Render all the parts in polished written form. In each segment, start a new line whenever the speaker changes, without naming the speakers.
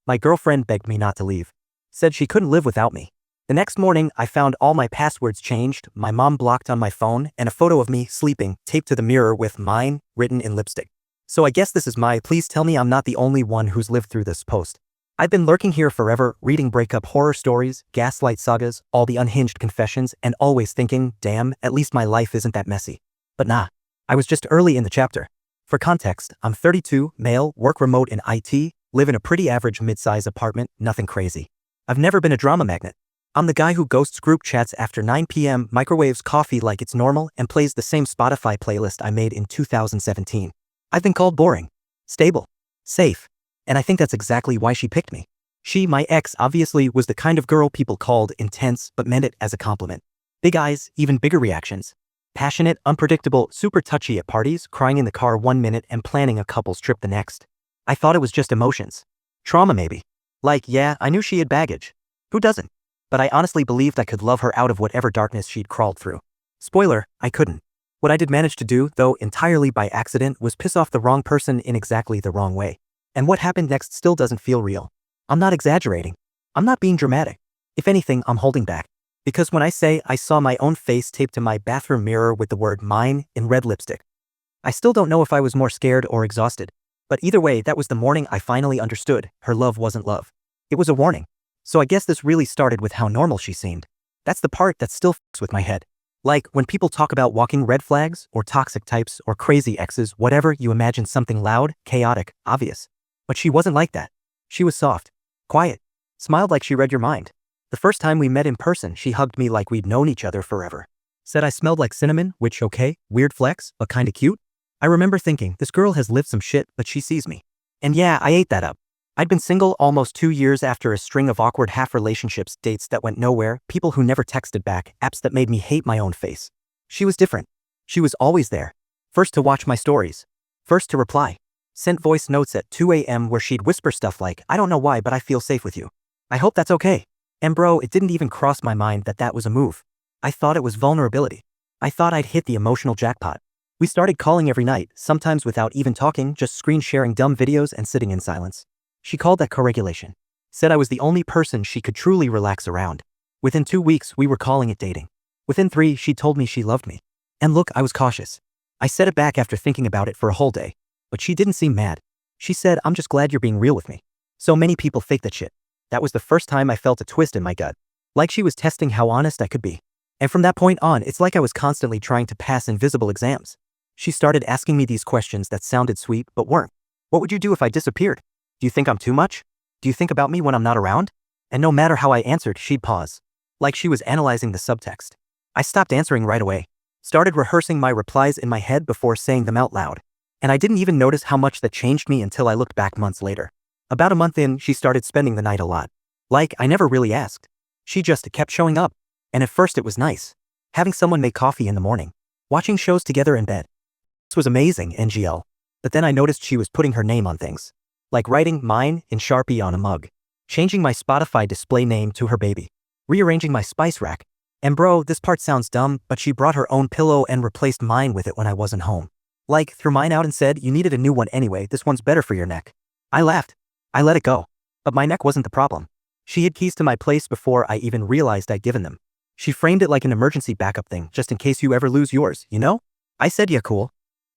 My girlfriend begged me not to leave. Said she couldn't live without me. The next morning, I found all my passwords changed, my mom blocked on my phone, and a photo of me sleeping taped to the mirror with mine written in lipstick. So I guess this is my please tell me I'm not the only one who's lived through this post. I've been lurking here forever, reading breakup horror stories, gaslight sagas, all the unhinged confessions, and always thinking, damn, at least my life isn't that messy. But nah. I was just early in the chapter. For context, I'm 32, male, work remote in IT, live in a pretty average mid-size apartment, nothing crazy. I've never been a drama magnet. I'm the guy who ghosts group chats after 9 p.m., microwaves coffee like it's normal, and plays the same Spotify playlist I made in 2017. I've been called boring, stable, safe, and I think that's exactly why she picked me. She, my ex, obviously was the kind of girl people called intense but meant it as a compliment. Big eyes, even bigger reactions. Passionate, unpredictable, super touchy at parties, crying in the car 1 minute and planning a couple's trip the next. I thought it was just emotions. Trauma maybe. Like, yeah, I knew she had baggage. Who doesn't? But I honestly believed I could love her out of whatever darkness she'd crawled through. Spoiler, I couldn't. What I did manage to do, though entirely by accident, was piss off the wrong person in exactly the wrong way. And what happened next still doesn't feel real. I'm not exaggerating. I'm not being dramatic. If anything, I'm holding back. Because when I say I saw my own face taped to my bathroom mirror with the word mine in red lipstick, I still don't know if I was more scared or exhausted. But either way, that was the morning I finally understood her love wasn't love. It was a warning. So I guess this really started with how normal she seemed. That's the part that still fucks with my head. Like, when people talk about walking red flags, or toxic types, or crazy exes, whatever, you imagine something loud, chaotic, obvious. But she wasn't like that. She was soft, quiet, smiled like she read your mind. The first time we met in person, she hugged me like we'd known each other forever. Said I smelled like cinnamon, which okay, weird flex, but kinda cute. I remember thinking, this girl has lived some shit, but she sees me. And yeah, I ate that up. I'd been single almost 2 years after a string of awkward half-relationships, dates that went nowhere, people who never texted back, apps that made me hate my own face. She was different. She was always there. First to watch my stories. First to reply. Sent voice notes at 2 a.m. where she'd whisper stuff like, I don't know why, but I feel safe with you. I hope that's okay. And bro, it didn't even cross my mind that that was a move. I thought it was vulnerability. I thought I'd hit the emotional jackpot. We started calling every night, sometimes without even talking, just screen sharing dumb videos and sitting in silence. She called that co-regulation. Said I was the only person she could truly relax around. Within 2 weeks, we were calling it dating. Within 3, she told me she loved me. And look, I was cautious. I said it back after thinking about it for a whole day. But she didn't seem mad. She said, I'm just glad you're being real with me. So many people fake that shit. That was the first time I felt a twist in my gut. Like she was testing how honest I could be. And from that point on, it's like I was constantly trying to pass invisible exams. She started asking me these questions that sounded sweet but weren't. What would you do if I disappeared? Do you think I'm too much? Do you think about me when I'm not around? And no matter how I answered, she'd pause. Like she was analyzing the subtext. I stopped answering right away. Started rehearsing my replies in my head before saying them out loud. And I didn't even notice how much that changed me until I looked back months later. About a month in, she started spending the night a lot. Like, I never really asked. She just kept showing up. And at first it was nice. Having someone make coffee in the morning. Watching shows together in bed. This was amazing, NGL. But then I noticed she was putting her name on things. Like writing mine in Sharpie on a mug. Changing my Spotify display name to her baby. Rearranging my spice rack. And bro, this part sounds dumb, but she brought her own pillow and replaced mine with it when I wasn't home. Like, threw mine out and said, you needed a new one anyway, this one's better for your neck. I laughed. I let it go. But my neck wasn't the problem. She had keys to my place before I even realized I'd given them. She framed it like an emergency backup thing, just in case you ever lose yours, you know? I said, yeah, cool.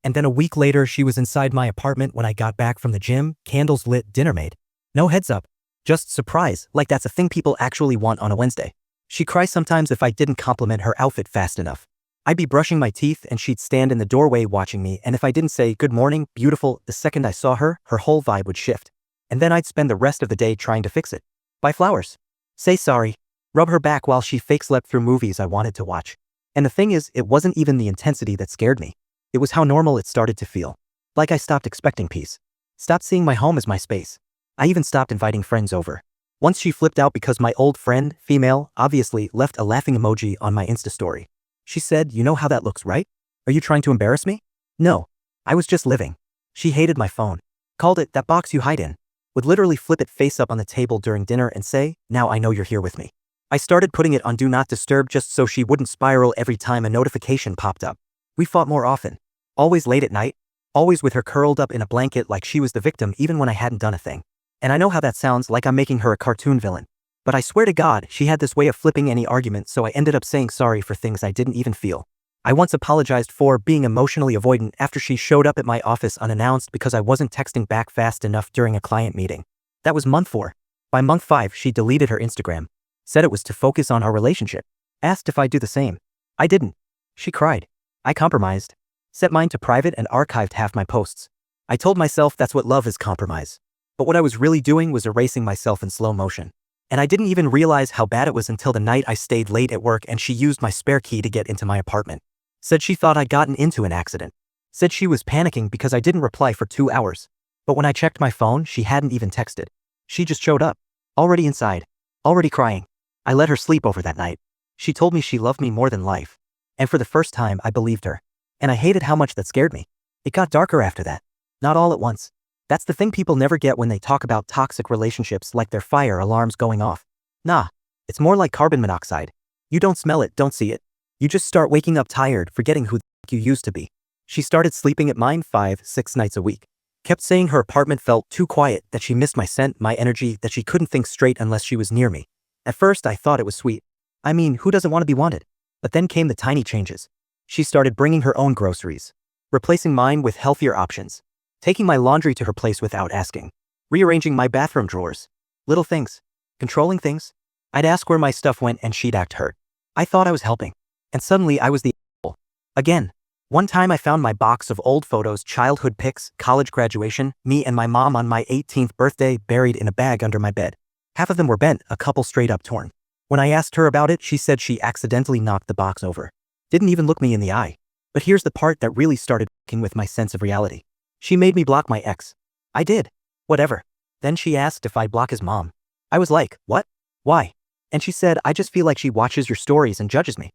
And then a week later, she was inside my apartment when I got back from the gym, candles lit, dinner made. No heads up. Just surprise, like that's a thing people actually want on a Wednesday. She'd cry sometimes if I didn't compliment her outfit fast enough. I'd be brushing my teeth and she'd stand in the doorway watching me, and if I didn't say, good morning, beautiful, the second I saw her, her whole vibe would shift. And then I'd spend the rest of the day trying to fix it. Buy flowers. Say sorry. Rub her back while she fake slept through movies I wanted to watch. And the thing is, it wasn't even the intensity that scared me. It was how normal it started to feel. Like I stopped expecting peace. Stopped seeing my home as my space. I even stopped inviting friends over. Once she flipped out because my old friend, female, obviously, left a laughing emoji on my Insta story. She said, you know how that looks, right? Are you trying to embarrass me? No. I was just living. She hated my phone. Called it that box you hide in. Would literally flip it face up on the table during dinner and say, now I know you're here with me. I started putting it on Do Not Disturb just so she wouldn't spiral every time a notification popped up. We fought more often. Always late at night. Always with her curled up in a blanket like she was the victim even when I hadn't done a thing. And I know how that sounds, like I'm making her a cartoon villain. But I swear to God, she had this way of flipping any argument, so I ended up saying sorry for things I didn't even feel. I once apologized for being emotionally avoidant after she showed up at my office unannounced because I wasn't texting back fast enough during a client meeting. That was month 4. By month 5, she deleted her Instagram. Said it was to focus on our relationship. Asked if I'd do the same. I didn't. She cried. I compromised. Set mine to private and archived half my posts. I told myself that's what love is, compromise. But what I was really doing was erasing myself in slow motion. And I didn't even realize how bad it was until the night I stayed late at work and she used my spare key to get into my apartment. Said she thought I'd gotten into an accident. Said she was panicking because I didn't reply for 2 hours. But when I checked my phone, she hadn't even texted. She just showed up. Already inside. Already crying. I let her sleep over that night. She told me she loved me more than life. And for the first time, I believed her. And I hated how much that scared me. It got darker after that. Not all at once. That's the thing people never get when they talk about toxic relationships, like they're fire alarms going off. Nah. It's more like carbon monoxide. You don't smell it, don't see it. You just start waking up tired, forgetting who the f you used to be. She started sleeping at mine 5-6 nights a week. Kept saying her apartment felt too quiet, that she missed my scent, my energy, that she couldn't think straight unless she was near me. At first I thought it was sweet. I mean, who doesn't want to be wanted? But then came the tiny changes. She started bringing her own groceries. Replacing mine with healthier options. Taking my laundry to her place without asking. Rearranging my bathroom drawers. Little things. Controlling things. I'd ask where my stuff went and she'd act hurt. I thought I was helping. And suddenly I was the asshole. Again. One time I found my box of old photos, childhood pics, college graduation, me and my mom on my 18th birthday, buried in a bag under my bed. Half of them were bent, a couple straight up torn. When I asked her about it, she said she accidentally knocked the box over. Didn't even look me in the eye. But here's the part that really started f***ing with my sense of reality. She made me block my ex. I did. Whatever. Then she asked if I'd block his mom. I was like, what? Why? And she said, I just feel like she watches your stories and judges me.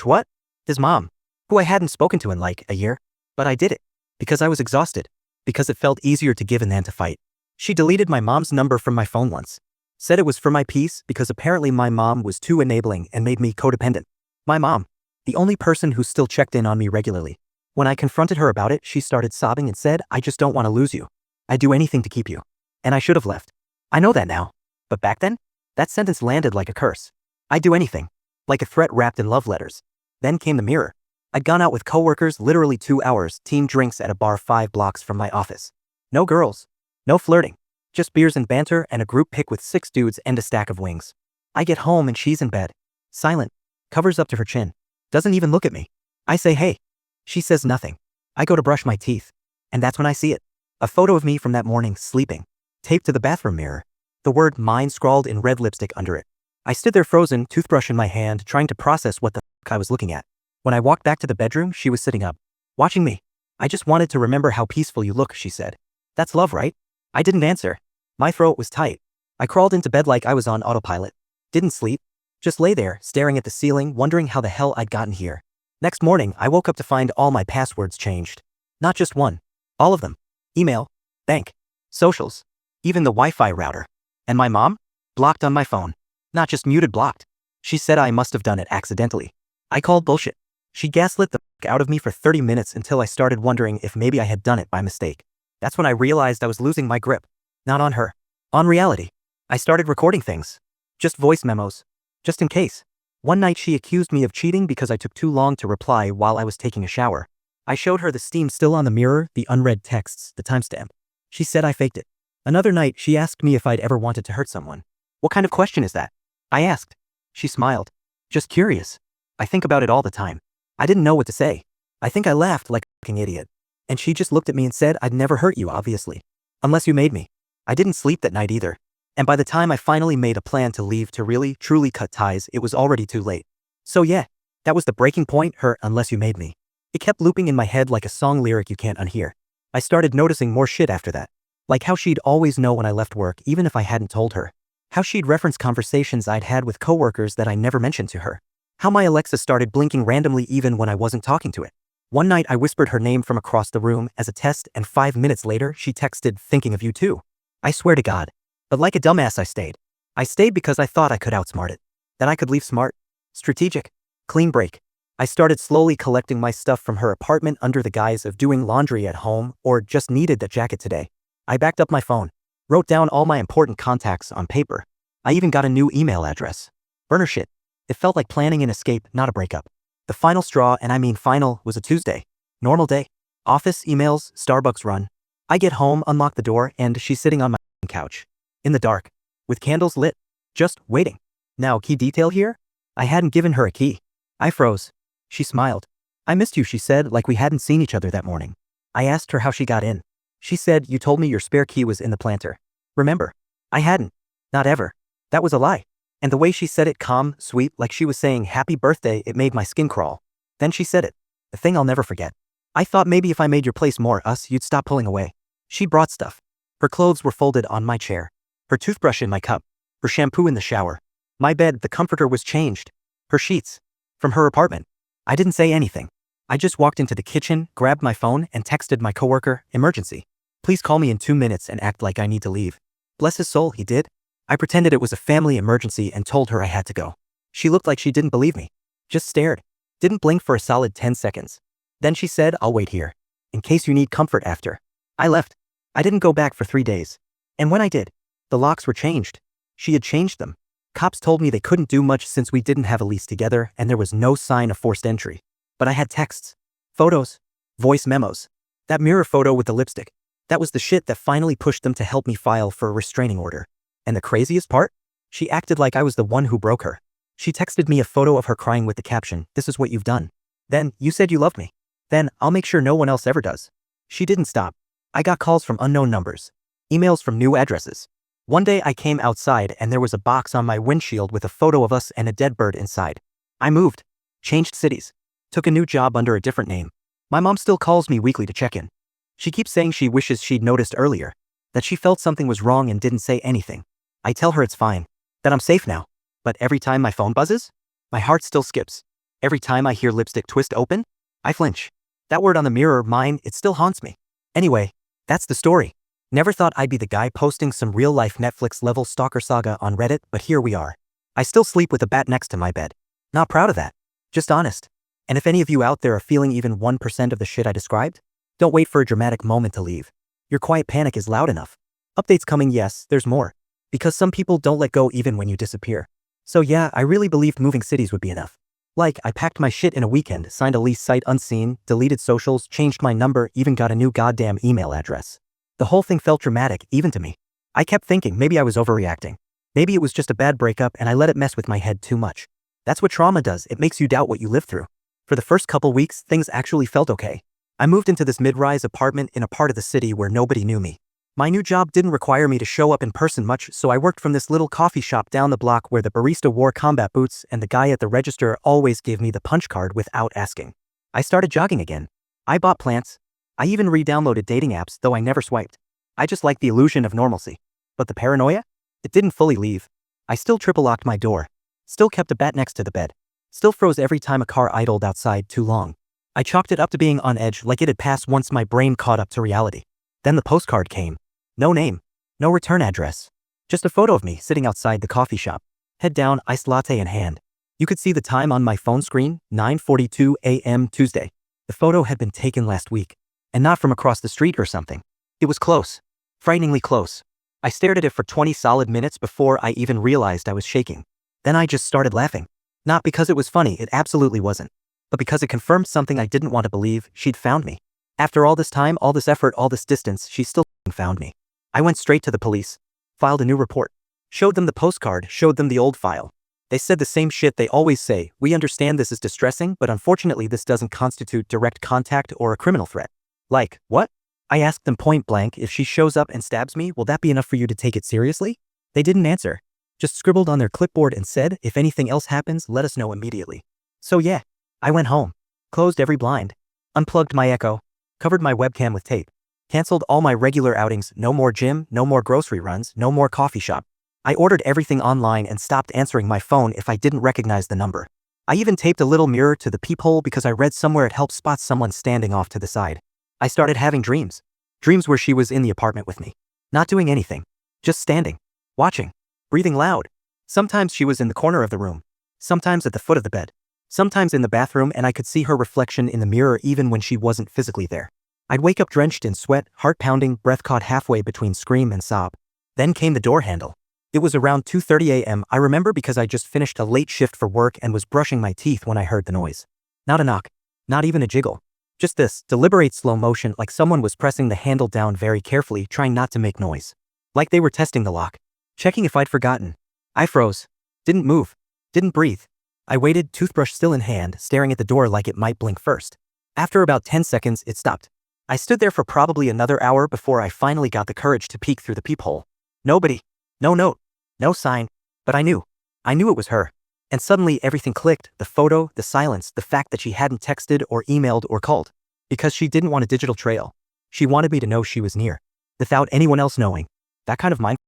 What? His mom. Who I hadn't spoken to in like a year. But I did it. Because I was exhausted. Because it felt easier to give than to fight. She deleted my mom's number from my phone once. Said it was for my peace because apparently my mom was too enabling and made me codependent. My mom. The only person who still checked in on me regularly. When I confronted her about it, she started sobbing and said, I just don't want to lose you. I'd do anything to keep you. And I should have left. I know that now. But back then? That sentence landed like a curse. I'd do anything. Like a threat wrapped in love letters. Then came the mirror. I'd gone out with coworkers literally 2 hours, team drinks at a bar 5 blocks from my office. No girls. No flirting. Just beers and banter and a group pic with 6 dudes and a stack of wings. I get home and she's in bed. Silent. Covers up to her chin. Doesn't even look at me. I say hey. She says nothing. I go to brush my teeth. And that's when I see it. A photo of me from that morning, sleeping. Taped to the bathroom mirror. The word mine scrawled in red lipstick under it. I stood there frozen, toothbrush in my hand, trying to process what the f I was looking at. When I walked back to the bedroom, she was sitting up. Watching me. I just wanted to remember how peaceful you look, she said. That's love, right? I didn't answer. My throat was tight. I crawled into bed like I was on autopilot. Didn't sleep. Just lay there, staring at the ceiling, wondering how the hell I'd gotten here. Next morning, I woke up to find all my passwords changed. Not just one. All of them. Email. Bank. Socials. Even the Wi-Fi router. And my mom? Blocked on my phone. Not just muted, blocked. She said I must have done it accidentally. I called bullshit. She gaslit the f*** out of me for 30 minutes until I started wondering if maybe I had done it by mistake. That's when I realized I was losing my grip. Not on her. On reality. I started recording things. Just voice memos. Just in case. One night she accused me of cheating because I took too long to reply while I was taking a shower. I showed her the steam still on the mirror, the unread texts, the timestamp. She said I faked it. Another night she asked me if I'd ever wanted to hurt someone. What kind of question is that? I asked. She smiled. Just curious. I think about it all the time. I didn't know what to say. I think I laughed like a fucking idiot. And she just looked at me and said, I'd never hurt you, obviously. Unless you made me. I didn't sleep that night either. And by the time I finally made a plan to leave to really, truly cut ties, it was already too late. So yeah, that was the breaking point, her unless you made me. It kept looping in my head like a song lyric you can't unhear. I started noticing more shit after that. Like how she'd always know when I left work even if I hadn't told her. How she'd reference conversations I'd had with coworkers that I never mentioned to her. How my Alexa started blinking randomly even when I wasn't talking to it. One night I whispered her name from across the room as a test and 5 minutes later she texted, thinking of you too. I swear to God. But like a dumbass I stayed. I stayed because I thought I could outsmart it. That I could leave smart. Strategic. Clean break. I started slowly collecting my stuff from her apartment under the guise of doing laundry at home or just needed that jacket today. I backed up my phone. Wrote down all my important contacts on paper. I even got a new email address. Burner shit. It felt like planning an escape, not a breakup. The final straw, and I mean final, was a Tuesday. Normal day. Office, emails, Starbucks run. I get home, unlock the door, and she's sitting on my couch. In the dark. With candles lit. Just waiting. Now, key detail here? I hadn't given her a key. I froze. She smiled. I missed you, she said, like we hadn't seen each other that morning. I asked her how she got in. She said, you told me your spare key was in the planter. Remember? I hadn't. Not ever. That was a lie. And the way she said it, calm, sweet, like she was saying happy birthday, it made my skin crawl. Then she said it. The thing I'll never forget. I thought maybe if I made your place more us, you'd stop pulling away. She brought stuff. Her clothes were folded on my chair. Her toothbrush in my cup. Her shampoo in the shower. My bed, the comforter was changed. Her sheets. From her apartment. I didn't say anything. I just walked into the kitchen, grabbed my phone, and texted my coworker, emergency. Please call me in 2 minutes and act like I need to leave. Bless his soul, he did. I pretended it was a family emergency and told her I had to go. She looked like she didn't believe me. Just stared. Didn't blink for a solid 10 seconds. Then she said, I'll wait here. In case you need comfort after. I left. I didn't go back for 3 days. And when I did, the locks were changed. She had changed them. Cops told me they couldn't do much since we didn't have a lease together and there was no sign of forced entry. But I had texts, photos, voice memos. That mirror photo with the lipstick. That was the shit that finally pushed them to help me file for a restraining order. And the craziest part? She acted like I was the one who broke her. She texted me a photo of her crying with the caption, this is what you've done. Then, you said you loved me. Then, I'll make sure no one else ever does. She didn't stop. I got calls from unknown numbers. Emails from new addresses. One day I came outside and there was a box on my windshield with a photo of us and a dead bird inside. I moved. Changed cities. Took a new job under a different name. My mom still calls me weekly to check in. She keeps saying she wishes she'd noticed earlier. That she felt something was wrong and didn't say anything. I tell her it's fine. That I'm safe now. But every time my phone buzzes, my heart still skips. Every time I hear lipstick twist open, I flinch. That word on the mirror, mine, it still haunts me. Anyway, that's the story. Never thought I'd be the guy posting some real-life Netflix-level stalker saga on Reddit, but here we are. I still sleep with a bat next to my bed. Not proud of that. Just honest. And if any of you out there are feeling even 1% of the shit I described, don't wait for a dramatic moment to leave. Your quiet panic is loud enough. Updates coming, yes, there's more. Because some people don't let go even when you disappear. So yeah, I really believed moving cities would be enough. Like, I packed my shit in a weekend, signed a lease sight unseen, deleted socials, changed my number, even got a new goddamn email address. The whole thing felt dramatic, even to me. I kept thinking maybe I was overreacting. Maybe it was just a bad breakup and I let it mess with my head too much. That's what trauma does, it makes you doubt what you lived through. For the first couple weeks, things actually felt okay. I moved into this mid-rise apartment in a part of the city where nobody knew me. My new job didn't require me to show up in person much, so I worked from this little coffee shop down the block where the barista wore combat boots and the guy at the register always gave me the punch card without asking. I started jogging again. I bought plants. I even re-downloaded dating apps, though I never swiped. I just liked the illusion of normalcy. But the paranoia? It didn't fully leave. I still triple-locked my door. Still kept a bat next to the bed. Still froze every time a car idled outside too long. I chalked it up to being on edge like it had passed once my brain caught up to reality. Then the postcard came. No name. No return address. Just a photo of me sitting outside the coffee shop. Head down, iced latte in hand. You could see the time on my phone screen, 9:42 a.m. Tuesday. The photo had been taken last week. And not from across the street or something. It was close. Frighteningly close. I stared at it for 20 solid minutes before I even realized I was shaking. Then I just started laughing. Not because it was funny, it absolutely wasn't. But because it confirmed something I didn't want to believe, she'd found me. After all this time, all this effort, all this distance, she still found me. I went straight to the police. Filed a new report. Showed them the postcard, showed them the old file. They said the same shit they always say, we understand this is distressing, but unfortunately this doesn't constitute direct contact or a criminal threat. Like, what? I asked them point blank, if she shows up and stabs me, will that be enough for you to take it seriously? They didn't answer. Just scribbled on their clipboard and said, if anything else happens, let us know immediately. So yeah, I went home. Closed every blind. Unplugged my Echo. Covered my webcam with tape. Cancelled all my regular outings, no more gym, no more grocery runs, no more coffee shop. I ordered everything online and stopped answering my phone if I didn't recognize the number. I even taped a little mirror to the peephole because I read somewhere it helps spot someone standing off to the side. I started having dreams. Dreams where she was in the apartment with me. Not doing anything. Just standing. Watching. Breathing loud. Sometimes she was in the corner of the room. Sometimes at the foot of the bed. Sometimes in the bathroom and I could see her reflection in the mirror even when she wasn't physically there. I'd wake up drenched in sweat, heart pounding, breath caught halfway between scream and sob. Then came the door handle. It was around 2:30 a.m. I remember because I just finished a late shift for work and was brushing my teeth when I heard the noise. Not a knock. Not even a jiggle. Just this, deliberate slow motion like someone was pressing the handle down very carefully, trying not to make noise. Like they were testing the lock. Checking if I'd forgotten. I froze. Didn't move. Didn't breathe. I waited, toothbrush still in hand, staring at the door like it might blink first. After about 10 seconds, it stopped. I stood there for probably another hour before I finally got the courage to peek through the peephole. Nobody. No note. No sign. But I knew. I knew it was her. And suddenly everything clicked, the photo, the silence, the fact that she hadn't texted or emailed or called. Because she didn't want a digital trail. She wanted me to know she was near. Without anyone else knowing. That kind of mind.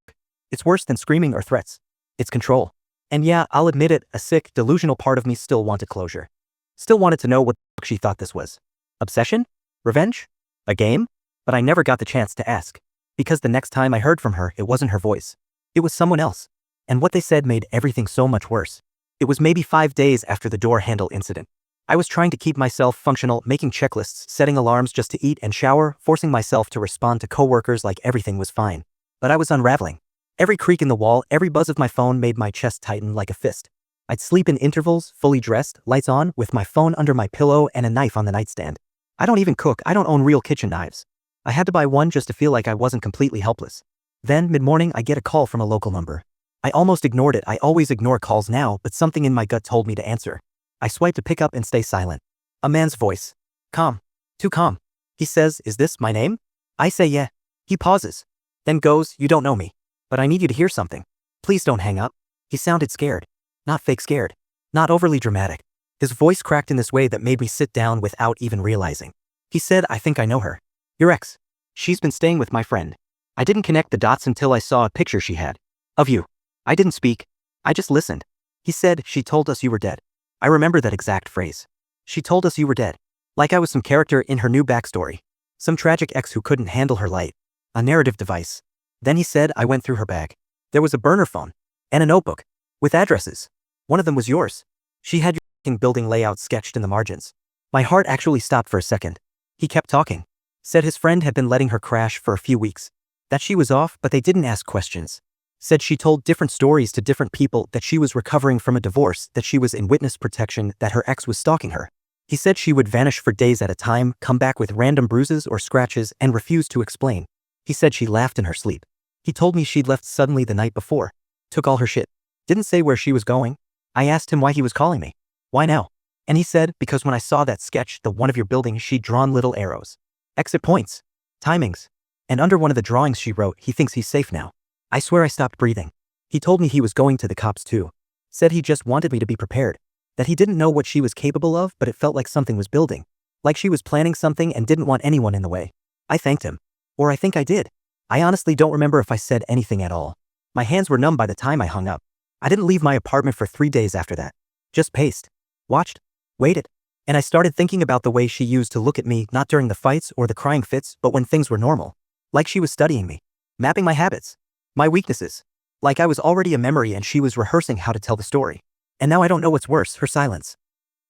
It's worse than screaming or threats. It's control. And yeah, I'll admit it, a sick, delusional part of me still wanted closure. Still wanted to know what the fuck she thought this was. Obsession? Revenge? A game? But I never got the chance to ask. Because the next time I heard from her, it wasn't her voice. It was someone else. And what they said made everything so much worse. It was maybe 5 days after the door handle incident. I was trying to keep myself functional, making checklists, setting alarms just to eat and shower, forcing myself to respond to coworkers like everything was fine. But I was unraveling. Every creak in the wall, every buzz of my phone made my chest tighten like a fist. I'd sleep in intervals, fully dressed, lights on, with my phone under my pillow and a knife on the nightstand. I don't even cook, I don't own real kitchen knives. I had to buy one just to feel like I wasn't completely helpless. Then, mid-morning, I get a call from a local number. I almost ignored it. I always ignore calls now, but something in my gut told me to answer. I swipe to pick up and stay silent. A man's voice. Calm. Too calm. He says, "Is this my name?" I say yeah. He pauses. Then goes, "You don't know me. But I need you to hear something. Please don't hang up." He sounded scared. Not fake scared. Not overly dramatic. His voice cracked in this way that made me sit down without even realizing. He said, "I think I know her. Your ex. She's been staying with my friend." I didn't connect the dots until I saw a picture she had. Of you. I didn't speak. I just listened. He said, "She told us you were dead." I remember that exact phrase. She told us you were dead. Like I was some character in her new backstory. Some tragic ex who couldn't handle her light. A narrative device. Then he said, "I went through her bag. There was a burner phone. And a notebook. With addresses. One of them was yours. She had your f***ing building layout sketched in the margins." My heart actually stopped for a second. He kept talking. Said his friend had been letting her crash for a few weeks. That she was off, but they didn't ask questions. Said she told different stories to different people, that she was recovering from a divorce, that she was in witness protection, that her ex was stalking her. He said she would vanish for days at a time, come back with random bruises or scratches, and refuse to explain. He said she laughed in her sleep. He told me she'd left suddenly the night before. Took all her shit. Didn't say where she was going. I asked him why he was calling me. Why now? And he said, "Because when I saw that sketch, the one of your building, she'd drawn little arrows. Exit points. Timings. And under one of the drawings she wrote, he thinks he's safe now." I swear I stopped breathing. He told me he was going to the cops too. Said he just wanted me to be prepared. That he didn't know what she was capable of, but it felt like something was building. Like she was planning something and didn't want anyone in the way. I thanked him. Or I think I did. I honestly don't remember if I said anything at all. My hands were numb by the time I hung up. I didn't leave my apartment for 3 days after that. Just paced. Watched. Waited. And I started thinking about the way she used to look at me, not during the fights or the crying fits, but when things were normal. Like she was studying me. Mapping my habits. My weaknesses. Like I was already a memory and she was rehearsing how to tell the story. And now I don't know what's worse, her silence.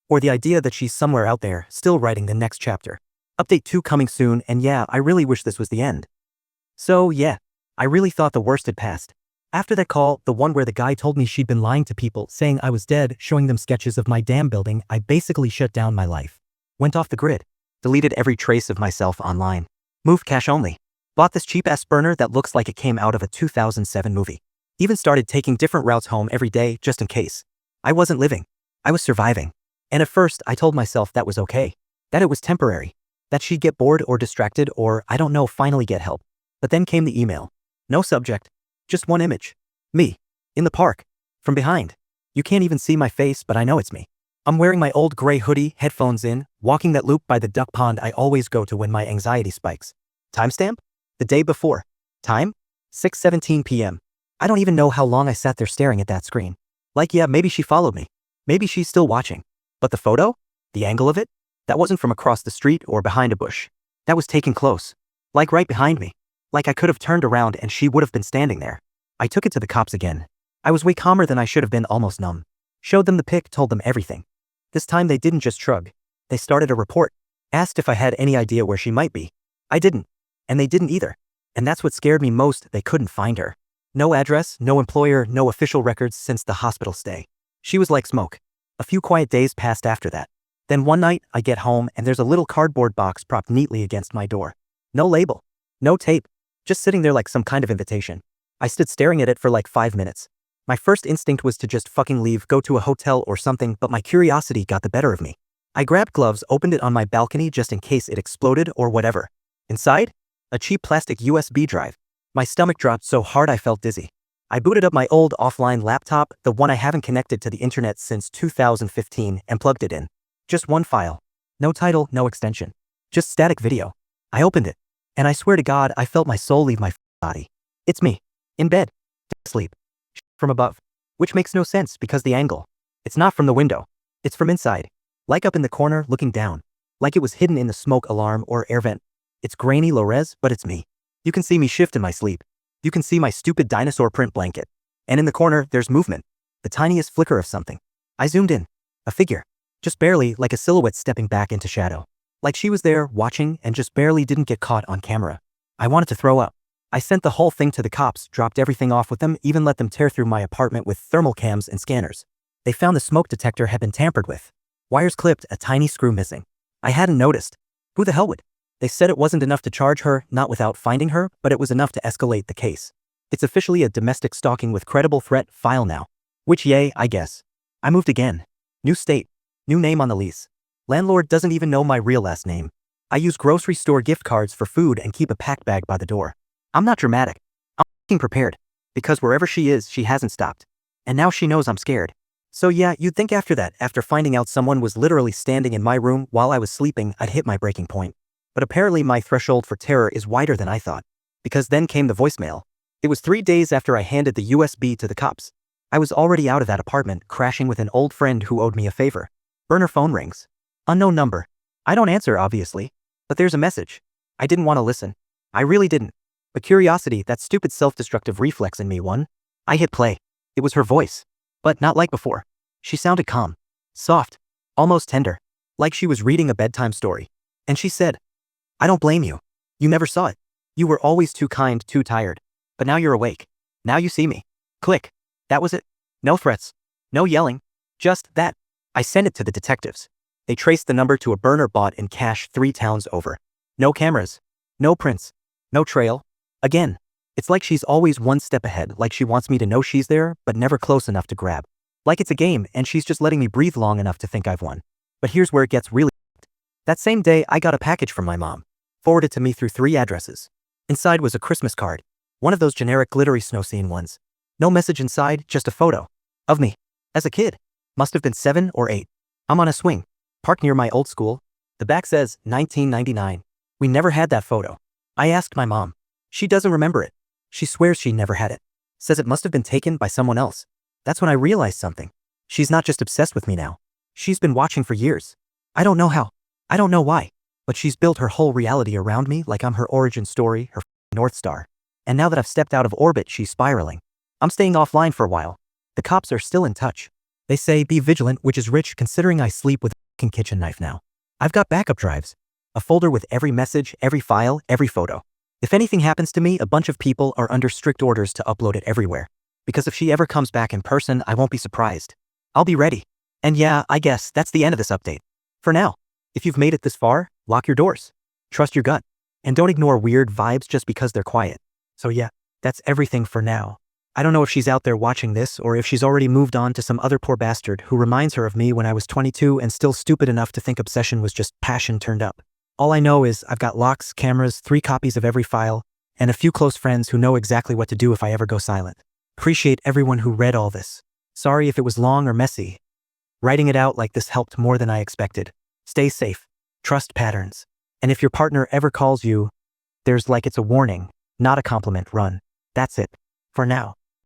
Or the idea that she's somewhere out there, still writing the next chapter. Update 2 coming soon, and yeah, I really wish this was the end. So yeah, I really thought the worst had passed. After that call, the one where the guy told me she'd been lying to people, saying I was dead, showing them sketches of my damn building, I basically shut down my life. Went off the grid. Deleted every trace of myself online. Moved cash only. Bought this cheap-ass burner that looks like it came out of a 2007 movie. Even started taking different routes home every day, just in case. I wasn't living. I was surviving. And at first, I told myself that was okay. That it was temporary. That she'd get bored or distracted or, I don't know, finally get help. But then came the email. No subject. Just one image. Me. In the park. From behind. You can't even see my face, but I know it's me. I'm wearing my old gray hoodie, headphones in, walking that loop by the duck pond I always go to when my anxiety spikes. Timestamp? The day before. Time? 6:17 p.m. I don't even know how long I sat there staring at that screen. Like, yeah, maybe she followed me. Maybe she's still watching. But the photo? The angle of it? That wasn't from across the street or behind a bush. That was taken close. Like right behind me. Like I could have turned around and she would have been standing there. I took it to the cops again. I was way calmer than I should have been, almost numb. Showed them the pic, told them everything. This time they didn't just shrug. They started a report. Asked if I had any idea where she might be. I didn't. And they didn't either. And that's what scared me most, they couldn't find her. No address, no employer, no official records since the hospital stay. She was like smoke. A few quiet days passed after that. Then one night, I get home and there's a little cardboard box propped neatly against my door. No label. No tape. Just sitting there like some kind of invitation. I stood staring at it for like 5 minutes. My first instinct was to just fucking leave, go to a hotel or something, but my curiosity got the better of me. I grabbed gloves, opened it on my balcony just in case it exploded or whatever. Inside? A cheap plastic USB drive. My stomach dropped so hard I felt dizzy. I booted up my old offline laptop, the one I haven't connected to the internet since 2015, and plugged it in. Just one file. No title, no extension. Just static video. I opened it. And I swear to God, I felt my soul leave my body. It's me. In bed. Sleep. From above. Which makes no sense because the angle. It's not from the window. It's from inside. Like up in the corner, looking down. Like it was hidden in the smoke alarm or air vent. It's grainy low-res, but it's me. You can see me shift in my sleep. You can see my stupid dinosaur print blanket. And in the corner, there's movement. The tiniest flicker of something. I zoomed in. A figure. Just barely, like a silhouette stepping back into shadow. Like she was there, watching, and just barely didn't get caught on camera. I wanted to throw up. I sent the whole thing to the cops, dropped everything off with them, even let them tear through my apartment with thermal cams and scanners. They found the smoke detector had been tampered with. Wires clipped, a tiny screw missing. I hadn't noticed. Who the hell would? They said it wasn't enough to charge her, not without finding her, but it was enough to escalate the case. It's officially a domestic stalking with credible threat file now. Which yay, I guess. I moved again. New state. New name on the lease. Landlord doesn't even know my real last name. I use grocery store gift cards for food and keep a packed bag by the door. I'm not dramatic. I'm f***ing prepared. Because wherever she is, she hasn't stopped. And now she knows I'm scared. So yeah, you'd think after that, after finding out someone was literally standing in my room while I was sleeping, I'd hit my breaking point. But apparently my threshold for terror is wider than I thought. Because then came the voicemail. It was 3 days after I handed the USB to the cops. I was already out of that apartment, crashing with an old friend who owed me a favor. Burner phone rings. Unknown number. I don't answer, obviously. But there's a message. I didn't want to listen. I really didn't. But curiosity, that stupid self-destructive reflex in me, won. I hit play. It was her voice. But not like before. She sounded calm. Soft. Almost tender. Like she was reading a bedtime story. And she said, I don't blame you. You never saw it. You were always too kind, too tired. But now you're awake. Now you see me. Click. That was it. No threats. No yelling. Just that. I sent it to the detectives. They traced the number to a burner bought in cash 3 towns over. No cameras. No prints. No trail. Again. It's like she's always one step ahead, like she wants me to know she's there, but never close enough to grab. Like it's a game, and she's just letting me breathe long enough to think I've won. But here's where it gets really. That same day, I got a package from my mom. Forwarded to me through 3 addresses. Inside was a Christmas card. One of those generic glittery snow scene ones. No message inside, just a photo. Of me. As a kid. Must have been 7 or 8. I'm on a swing. Parked near my old school. The back says, 1999. We never had that photo. I asked my mom. She doesn't remember it. She swears she never had it. Says it must have been taken by someone else. That's when I realized something. She's not just obsessed with me now. She's been watching for years. I don't know how. I don't know why. But she's built her whole reality around me like I'm her origin story, her North Star. And now that I've stepped out of orbit, she's spiraling. I'm staying offline for a while. The cops are still in touch. They say be vigilant, which is rich considering I sleep with a kitchen knife now. I've got backup drives. A folder with every message, every file, every photo. If anything happens to me, a bunch of people are under strict orders to upload it everywhere. Because if she ever comes back in person, I won't be surprised. I'll be ready. And yeah, I guess that's the end of this update. For now. If you've made it this far, lock your doors. Trust your gut. And don't ignore weird vibes just because they're quiet. So yeah, that's everything for now. I don't know if she's out there watching this or if she's already moved on to some other poor bastard who reminds her of me when I was 22 and still stupid enough to think obsession was just passion turned up. All I know is I've got locks, cameras, 3 copies of every file, and a few close friends who know exactly what to do if I ever go silent. Appreciate everyone who read all this. Sorry if it was long or messy. Writing it out like this helped more than I expected. Stay safe. Trust patterns. And if your partner ever calls you, there's like it's a warning, not a compliment. Run. That's it. For now.